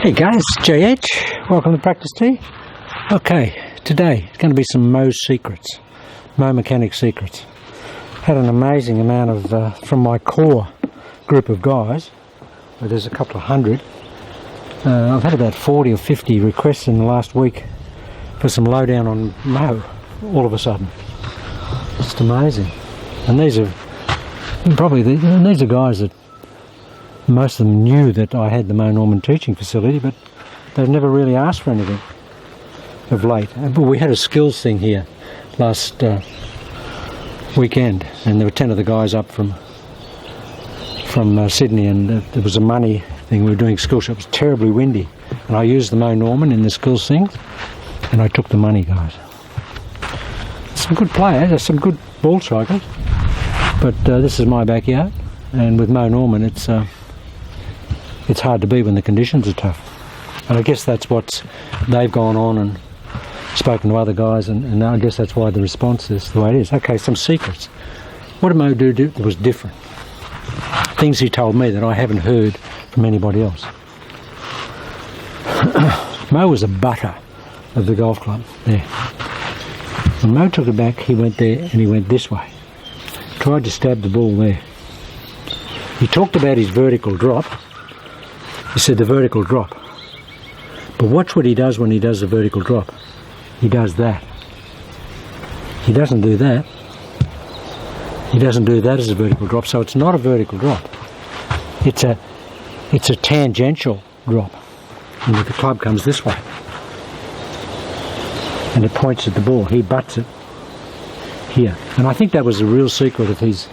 Hey guys, JH, welcome to Practice Tea. Okay, today it's going to be some Moe secrets, Moe mechanic secrets. Had an amazing amount of, from my core group of guys, where there's a couple of hundred. I've had about 40 or 50 requests in the last week for some lowdown on Moe, all of a sudden. Just amazing. And these are probably, these are guys that most of them knew that I had the Moe Norman teaching facility, but they've never really asked for anything of late. But we had a skills thing here last weekend, and there were 10 of the guys up from Sydney, and there was a money thing. We were doing skill shops. It was terribly windy, and I used the Moe Norman in the skills thing, and I took the money, guys. Some good players, there's some good ball strikers, but this is my backyard, and with Moe Norman it's hard to beat when the conditions are tough. And I guess that's what they've gone on and spoken to other guys, and I guess that's why the response is the way it is. Okay, some secrets. What did Moe do that was different? Things he told me that I haven't heard from anybody else. Moe was a butter of the golf club there. When Moe took it back, he went there and he went this way. Tried to stab the ball there. He talked about his vertical drop. He said the vertical drop. But watch what he does when he does the vertical drop. He does that. He doesn't do that. He doesn't do that as a vertical drop, so it's not a vertical drop. It's a tangential drop. And the club comes this way. And it points at the ball. He butts it here. And I think that was the real secret of his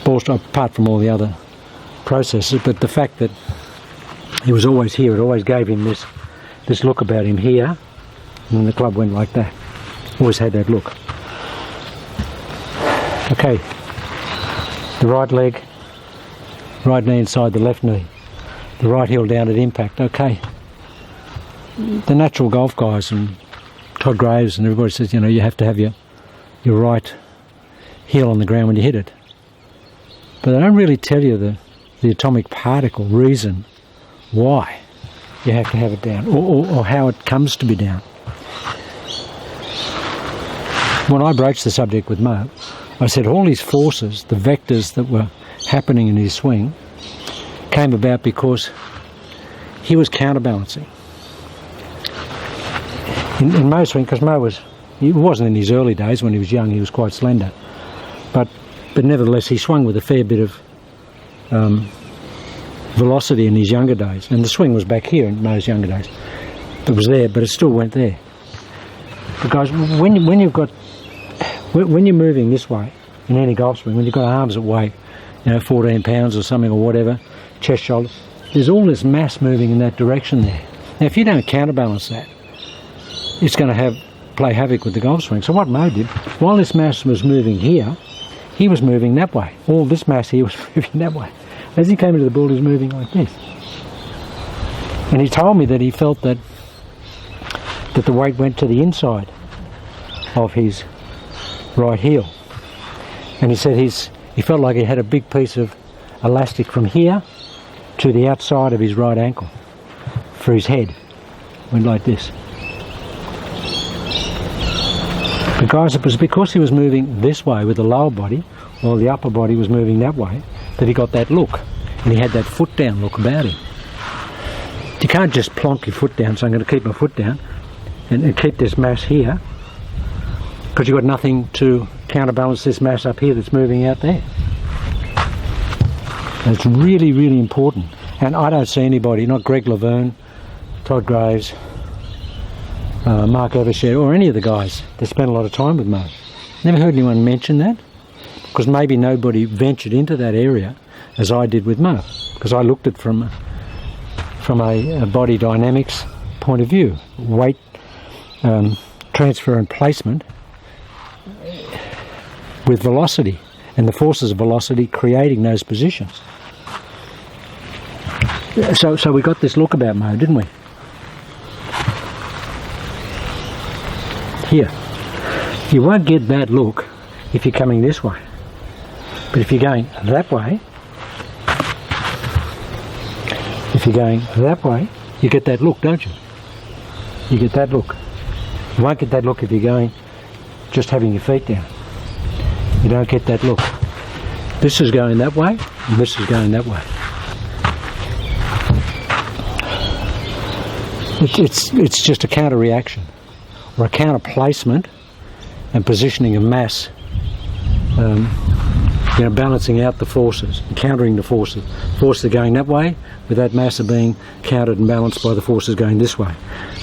ball strike, apart from all the other processes, but the fact that he was always here, it always gave him this look about him here, and then the club went like that. Always had that look. Okay, the right leg, right knee inside the left knee, the right heel down at impact. Okay, the natural golf guys and Todd Graves and everybody says, you know, you have to have your right heel on the ground when you hit it. But they don't really tell you the atomic particle reason why you have to have it down, or how it comes to be down. When I broached the subject with Moe, I said all his forces, the vectors that were happening in his swing, came about because he was counterbalancing. In Moe's swing, because Moe he wasn't in his early days when he was young, he was quite slender, but nevertheless he swung with a fair bit of velocity in his younger days, and the swing was back here in Moe's younger days. It was there, but it still went there. But guys, when you're moving this way in any golf swing, when you've got arms that weigh, 14 pounds or something or whatever, chest, shoulder, there's all this mass moving in that direction there. Now, if you don't counterbalance that, it's going to play havoc with the golf swing. So what Moe did, while this mass was moving here, he was moving that way. All this mass here was moving that way. As he came into the ball, he was moving like this. And he told me that he felt that the weight went to the inside of his right heel. And he said he felt like he had a big piece of elastic from here to the outside of his right ankle for his head. Went like this. But guys, it was because he was moving this way with the lower body, while the upper body was moving that way, that he got that look, and he had that foot down look about him. You can't just plonk your foot down, so I'm going to keep my foot down and keep this mass here, because you've got nothing to counterbalance this mass up here that's moving out there. And it's really, really important. And I don't see anybody, not Greg Laverne, Todd Graves, Mark Evershed, or any of the guys that spent a lot of time with Moe. Never heard anyone mention that, because maybe nobody ventured into that area as I did with Moe, because I looked at it from a body dynamics point of view, weight transfer and placement with velocity, and the forces of velocity creating those positions. So we got this look about Moe, didn't we? Here, you won't get that look if you're coming this way. But if you're going that way, You get that look, don't you? You get that look. You won't get that look if you're going just having your feet down. You don't get that look. This is going that way, and this is going that way. It's just a counter reaction, or a counter placement and positioning of mass, balancing out the forces, countering the forces. Forces are going that way, with that mass are being countered and balanced by the forces going this way,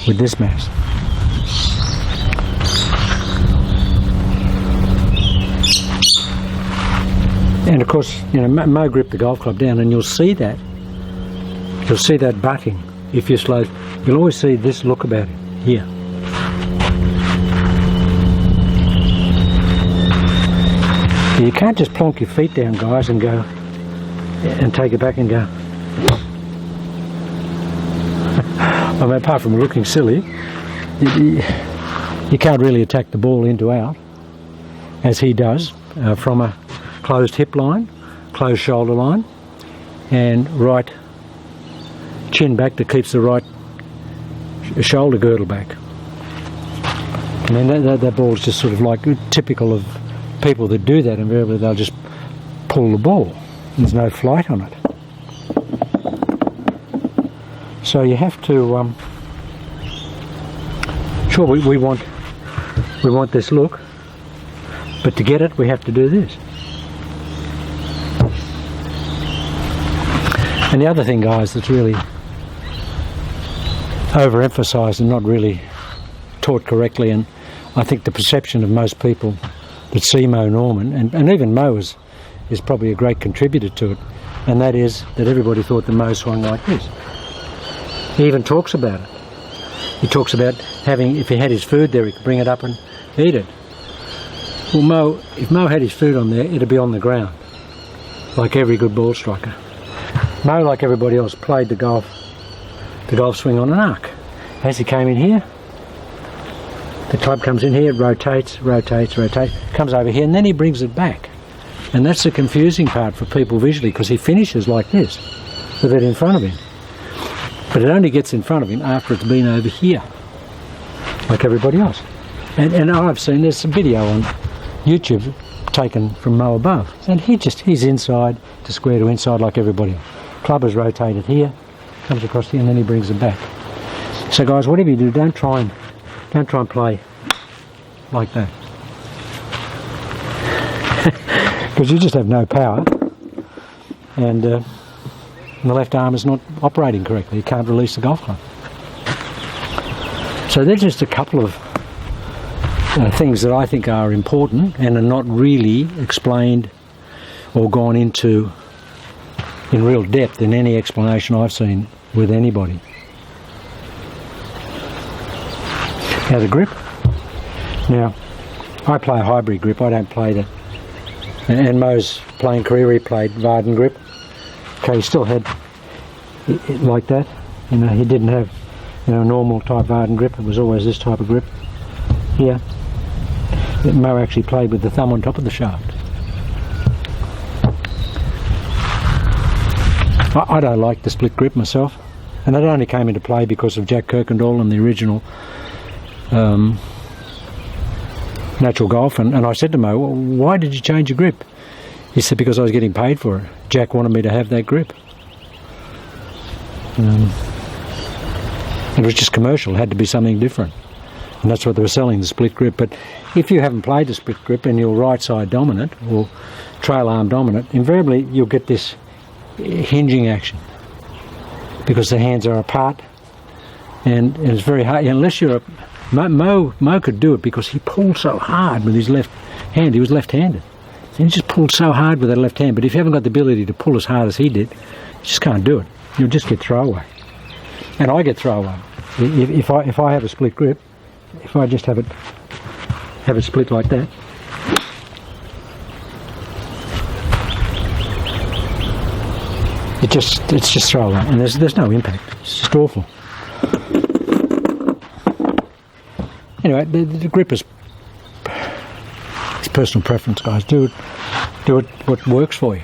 with this mass. And of course, Moe gripped the golf club down, and you'll see that butting. If you're slow, you'll always see this look about him here. You can't just plonk your feet down, guys, and go and take it back and go. I mean, apart from looking silly, you can't really attack the ball in to out, as he does, from a closed hip line, closed shoulder line, and right chin back that keeps the right shoulder girdle back. I mean, that ball is just sort of like typical of people that do that. Invariably they'll just pull the ball. There's no flight on it. So you have to sure, we want this look, but to get it we have to do this. And the other thing, guys, that's really overemphasised and not really taught correctly, and I think the perception of most people that see Moe Norman, and even Moe is probably a great contributor to it, and that is that everybody thought that Moe swung like this. He even talks about it. He talks about having, if he had his food there, he could bring it up and eat it. Well, if Moe had his food on there, it'd be on the ground, like every good ball striker. Moe, like everybody else, played the golf swing on an arc. As he came in here, the club comes in here, rotates, comes over here, and then he brings it back. And that's the confusing part for people visually, because he finishes like this, with it in front of him. But it only gets in front of him after it's been over here, like everybody else. And I've seen, there's some video on YouTube taken from Moe above, and he's inside to square to inside like everybody else. Club is rotated here, comes across here, and then he brings it back. So guys, whatever you do, don't try and play like that, because you just have no power, and the left arm is not operating correctly. You can't release the golf club. So there's just a couple of things that I think are important and are not really explained or gone into in real depth in any explanation I've seen with anybody. Now the grip. Now I play a hybrid grip. I don't play the, and Moe's playing career, he played Varden grip. Okay, he still had it like that. He didn't have a normal type Varden grip. It was always this type of grip here. Moe actually played with the thumb on top of the shaft. I don't like the split grip myself, and that only came into play because of Jack Kirkendall and the original Natural Golf, and I said to Moe, well, why did you change your grip? He said, because I was getting paid for it. Jack wanted me to have that grip. It was just commercial, it had to be something different, and that's what they were selling, the split grip. But if you haven't played the split grip and you're right side dominant or trail arm dominant, invariably you'll get this hinging action because the hands are apart, and it's very hard unless you're a Moe could do it because he pulled so hard with his left hand. He was left-handed, and he just pulled so hard with that left hand. But if you haven't got the ability to pull as hard as he did, you just can't do it. You'll just get throwaway, and I get throwaway if I have a split grip. If I just have it split like that, it's just throwaway, and there's no impact. It's just awful. Anyway, the grip is personal preference, guys. Do it what works for you.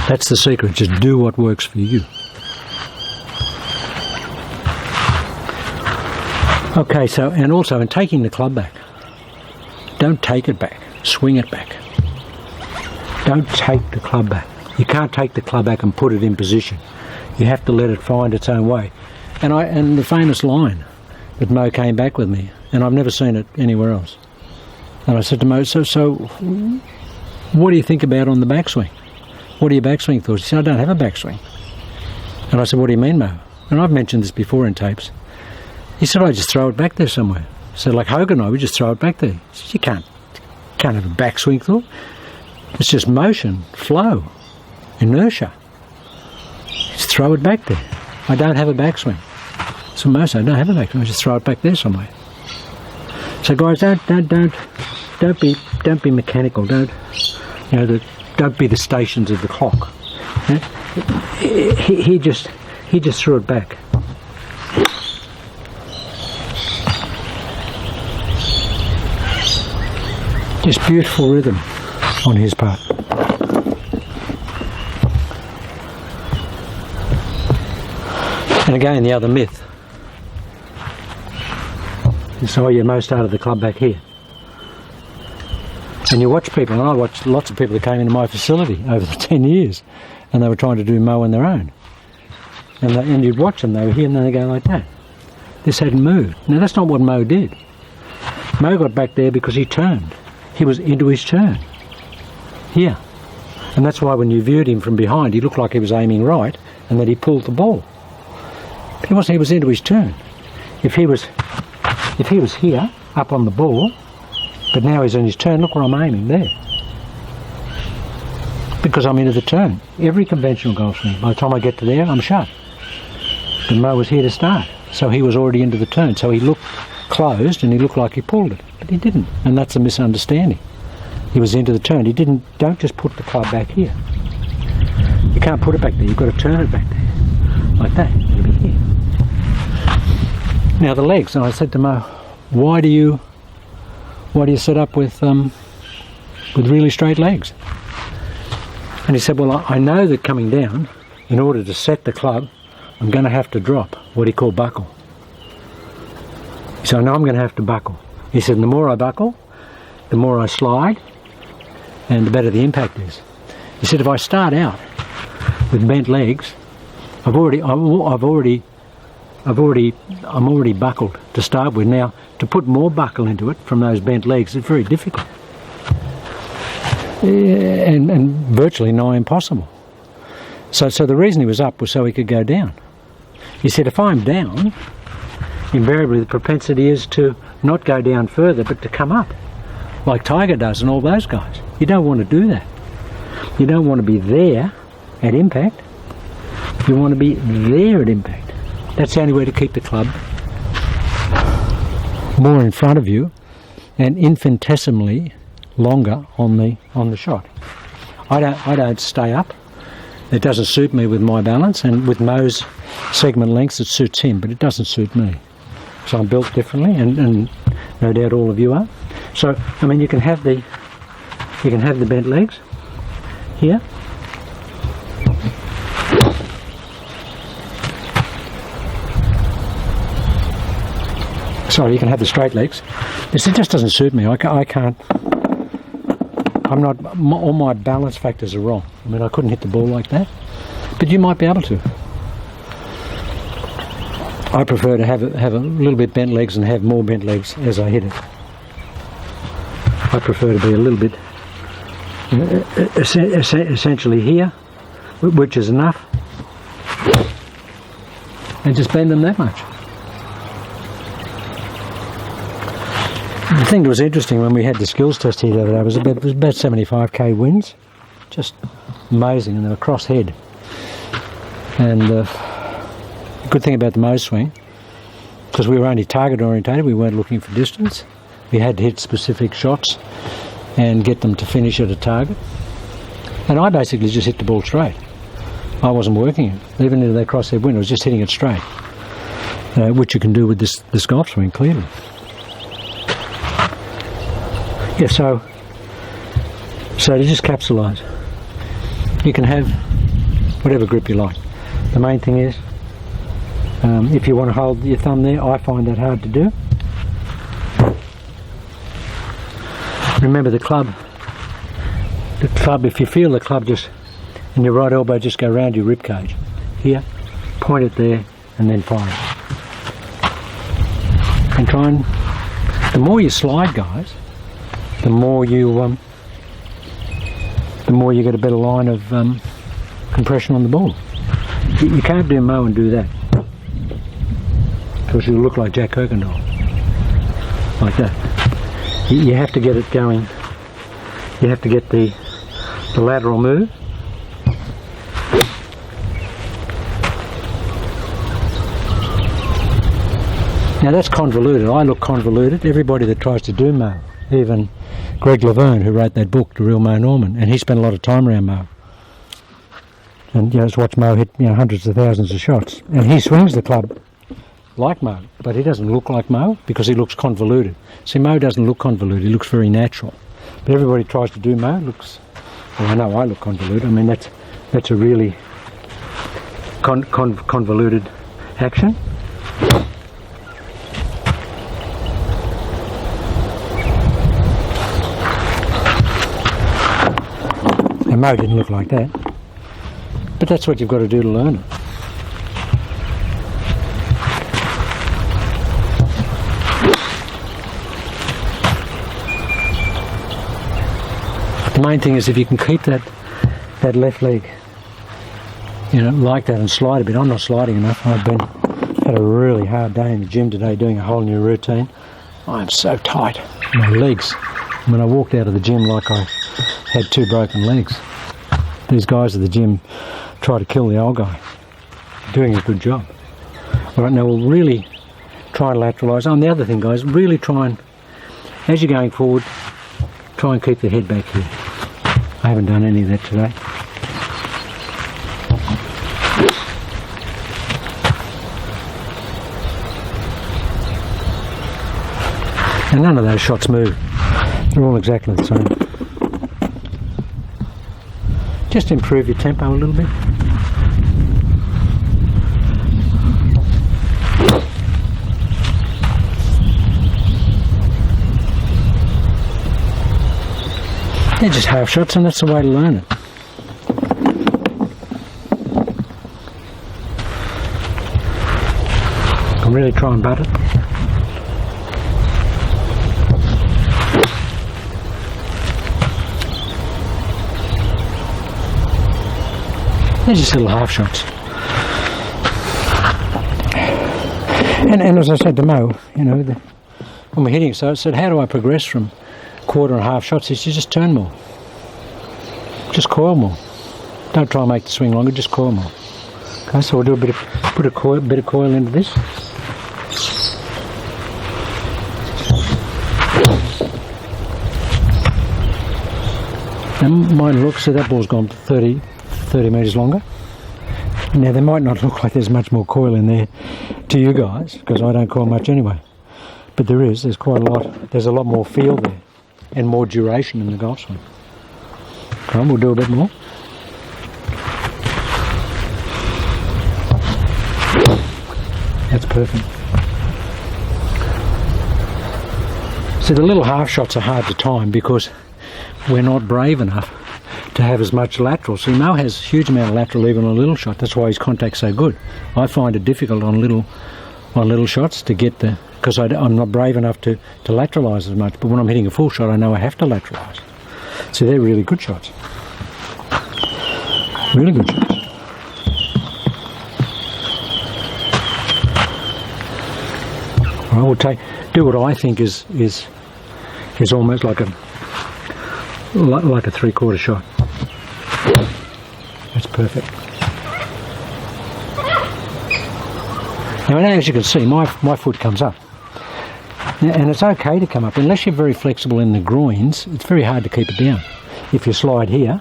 That's the secret. Just do what works for you. Okay, so, and also in taking the club back, don't take it back, swing it back. Don't take the club back. You can't take the club back and put it in position. You have to let it find its own way. And the famous line that Moe came back with me, and I've never seen it anywhere else. And I said to Moe, so what do you think about on the backswing? What are your backswing thoughts? He said, I don't have a backswing. And I said, what do you mean, Moe? And I've mentioned this before in tapes. He said, I just throw it back there somewhere. So like Hogan and I, we just throw it back there. He said, you can't have a backswing thought. It's just motion, flow, inertia. Just throw it back there. I don't have a backswing. So most I don't have a backswing. I just throw it back there somewhere. So guys, don't be mechanical. Don't be the stations of the clock. He just threw it back. Just beautiful rhythm on his part. And again, the other myth. So you most started the club back here. And you watch people, and I watched lots of people that came into my facility over the 10 years, and they were trying to do Moe on their own. And you'd watch them, they were here and then they go like that. This hadn't moved. Now that's not what Moe did. Moe got back there because he turned. He was into his turn. Here. And that's why when you viewed him from behind, he looked like he was aiming right, and that he pulled the ball. But he wasn't, he was into his turn. If he was here, up on the ball, but now he's in his turn, look where I'm aiming, there. Because I'm into the turn. Every conventional golf swing, by the time I get to there, I'm shut. But Moe was here to start, so he was already into the turn. So he looked closed and he looked like he pulled it, but he didn't. And that's a misunderstanding. He was into the turn. He didn't, don't just put the club back here. You can't put it back there, you've got to turn it back there. Like that, it'll be here. Now the legs, and I said to Moe, why do you set up with really straight legs? And he said, well, I know that coming down, in order to set the club, I'm going to have to drop what he called buckle. He said, I know I'm going to have to buckle. He said, the more I buckle, the more I slide, and the better the impact is. He said, if I start out with bent legs, I'm already buckled to start with. Now, to put more buckle into it from those bent legs is very difficult. And virtually nigh impossible. So the reason he was up was so he could go down. He said, if I'm down, invariably the propensity is to not go down further, but to come up, like Tiger does and all those guys. You don't want to do that. You don't want to be there at impact. You want to be there at impact. That's the only way to keep the club more in front of you and infinitesimally longer on the shot. I don't stay up. It doesn't suit me with my balance, and with Moe's segment lengths it suits him, but it doesn't suit me. So I'm built differently, and no doubt all of you are. So I mean, you can have the bent legs here. Sorry, you can have the straight legs. It just doesn't suit me. I can't. I'm not. All my balance factors are wrong. I mean, I couldn't hit the ball like that, but you might be able to. I prefer to have a little bit bent legs and have more bent legs as I hit it. I prefer to be a little bit essentially here, which is enough, and just bend them that much. The thing that was interesting when we had the skills test here the other day was about 75k winds, just amazing, and they were cross head. And the good thing about the Moe swing, because we were only target orientated, we weren't looking for distance. We had to hit specific shots and get them to finish at a target. And I basically just hit the ball straight. I wasn't working it, even if they cross head wind. I was just hitting it straight, which you can do with this golf swing clearly. Yeah, so to just capsulise, you can have whatever grip you like. The main thing is, if you want to hold your thumb there, I find that hard to do. remember the club, if you feel the club just, and your right elbow just go around your rib cage, here, point it there, and then fire it. And try and, the more you slide, guys, the more you get a better line of compression on the ball. You can't do Moe and do that, because you'll look like Jack Kirkendall, like that. You have to get it going. You have to get the lateral move. Now that's convoluted. I look convoluted. Everybody that tries to do Moe, even Greg Laverne, who wrote that book, The Real Moe Norman, and he spent a lot of time around Moe. And just watch Moe hit hundreds of thousands of shots. And he swings the club like Moe, but he doesn't look like Moe because he looks convoluted. See, Moe doesn't look convoluted. He looks very natural. But everybody tries to do Moe looks. Well, I know I look convoluted. I mean that's a really convoluted action. And Moe didn't look like that, but that's what you've got to do to learn it. The main thing is if you can keep that left leg, like that and slide a bit. I'm not sliding enough. I've had a really hard day in the gym today doing a whole new routine. I'm so tight. My legs. When I walked out of the gym like I had 2 broken legs. These guys at the gym try to kill the old guy. Doing a good job. All right, now we'll really try and lateralise. Oh, and the other thing, guys, really try and, as you're going forward, try and keep the head back here. I haven't done any of that today. And none of those shots move. They're all exactly the same. Just improve your tempo a little bit. They're just half shots, and that's the way to learn it. I'm really trying to butt it. They're just little half shots. And as I said to Moe, when we're hitting, so I said, how do I progress from quarter and half shots? He said, just turn more. Just coil more. Don't try and make the swing longer, just coil more. Okay, so we'll do bit of coil into this. And mine looks, so that ball's gone 30 metres longer. Now, there might not look like there's much more coil in there to you guys, because I don't coil much anyway. But there's quite a lot. There's a lot more feel there, and more duration in the golf swing. Okay, we'll do a bit more. That's perfect. See, the little half shots are hard to time because we're not brave enough to have as much lateral. See, Moe has a huge amount of lateral even on a little shot. That's why his contact's so good. I find it difficult on little shots to get the, because I'm not brave enough to lateralise as much. But when I'm hitting a full shot, I know I have to lateralise. So they're really good shots. Really good shots. I will do what I think is almost like a 3/4 shot. That's perfect. Now, as you can see, my foot comes up. Now, and it's okay to come up. Unless you're very flexible in the groins, it's very hard to keep it down. If you slide here,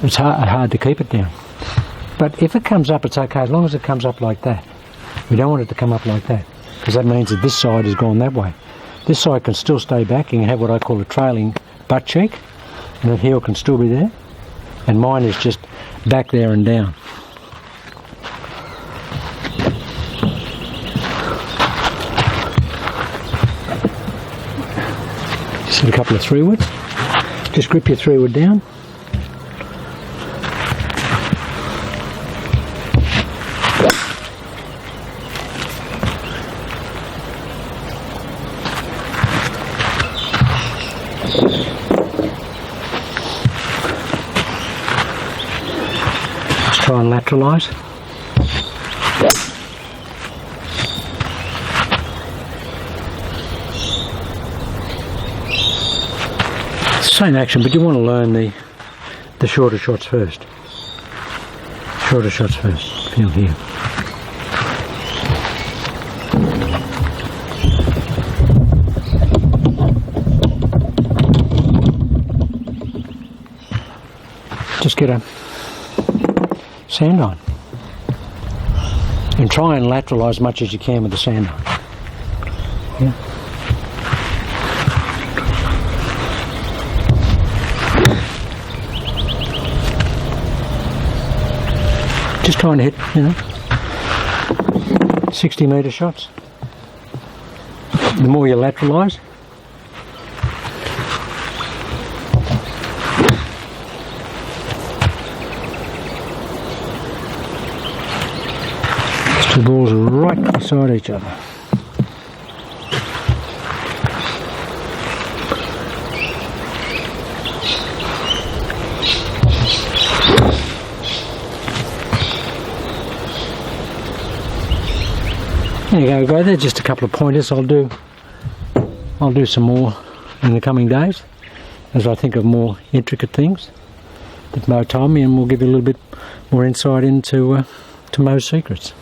it's hard to keep it down. But if it comes up, it's okay, as long as it comes up like that. We don't want it to come up like that, because that means that this side has gone that way. This side can still stay back and have what I call a trailing butt cheek, and that heel can still be there, and mine is just back there and down. and a couple of 3-woods. Just grip your 3-wood down. Let's try and lateralise. Same action, but you want to learn the shorter shots first. Shorter shots first. Feel here. Just get a sand iron and try and lateralise as much as you can with the sand iron. Yeah. Just trying to hit, 60-metre shots. The more you lateralise, these two balls are right beside each other. There you go, they're just a couple of pointers. I'll do some more in the coming days as I think of more intricate things that Moe told me, and we'll give you a little bit more insight into Moe's secrets.